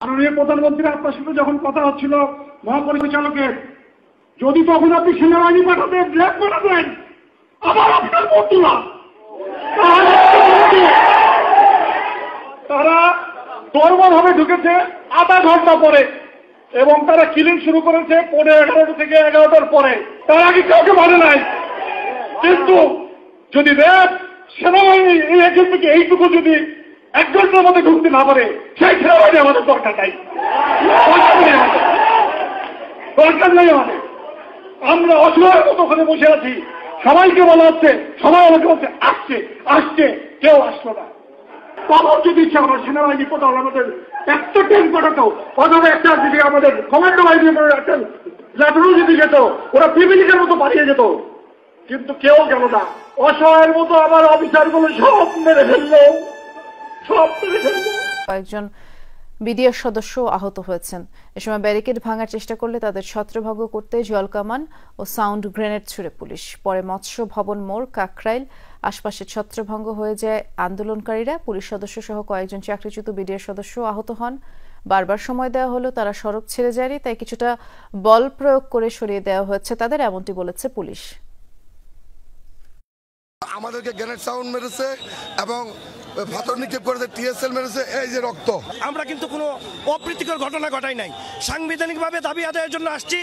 মাননীয় প্রধানমন্ত্রী আপনার সাথে যখন কথা হচ্ছিল মহাপরিচালকের, যদি তখন আপনি সেনাবাহিনী পাঠাতেন, র্যাব পাঠাতেন, আবার আপনার বন্ধুরা তারা তরবরভাবে ঢুকেছে আধা ঘন্টা পরে, এবং তারা কিলিং শুরু করেছে 11:30 থেকে 11টার পরে। তার আগে কাউকে মানে নাই। কিন্তু যদি র্যাব সেনাবাহিনী এই এখান থেকে এইটুকু যদি 1 ঘন্টার মধ্যে ঢুকতে না পারে, সেই সেনাবাহিনী আমাদের দরকার নাই, দরকার নাই আমাদের। আমরা অসহায়ের মতো ওখানে বসে আছি, সবাইকে বলা হচ্ছে, সবাই আমাকে বলছে আসছে আসছে, কেউ আসলো না। তখন যদি ইচ্ছা আমার সেনাবাহিনী কোথাও আমাদের একটা ট্রেন পাঠাতো, অথবা একটা যদি আমাদের কমান্ডো বাহিনী একটা ল্যাটারও যদি যেত, ওরা পিপিলিকের মতো পালিয়ে যেত, কিন্তু কেউ গেল না। অসহায়ের মতো আমার অফিসারগুলো সব মেরে ফেললো, সব মেরে ফেললো। কয়েকজন বিডিআর সদস্য আহত হয়েছেন। এ সময় ব্যারিকেড ভাঙার চেষ্টা করলে তাদের ছত্রভঙ্গ করতে জলকামান ও সাউন্ড গ্রেনেড ছুড়ে পুলিশ। পরে মৎস্য ভবন মোড়, কাকরাইল আশপাশে ছত্রভঙ্গ হয়ে যায় আন্দোলনকারীরা। পুলিশ সদস্য সহ কয়েকজন চাকরিচ্যুত বিডিআর সদস্য আহত হন। বারবার সময় দেওয়া হলেও তারা সড়ক ছেড়ে যায়নি, তাই কিছুটা বল প্রয়োগ করে সরিয়ে দেওয়া হয়েছে তাদের, এমনটি বলেছে পুলিশ। আমাদেরকে গ্রেনেড সাউন্ড মেরেছে এবং পাথর নিক্ষেপ করেছে, টিএসএল মেরেছে, এই যে রক্ত। আমরা কিন্তু কোনো অপ্রীতিকর ঘটনা ঘটাই নাই, সাংবিধানিকভাবে দাবি আদায়ের জন্য আসছি।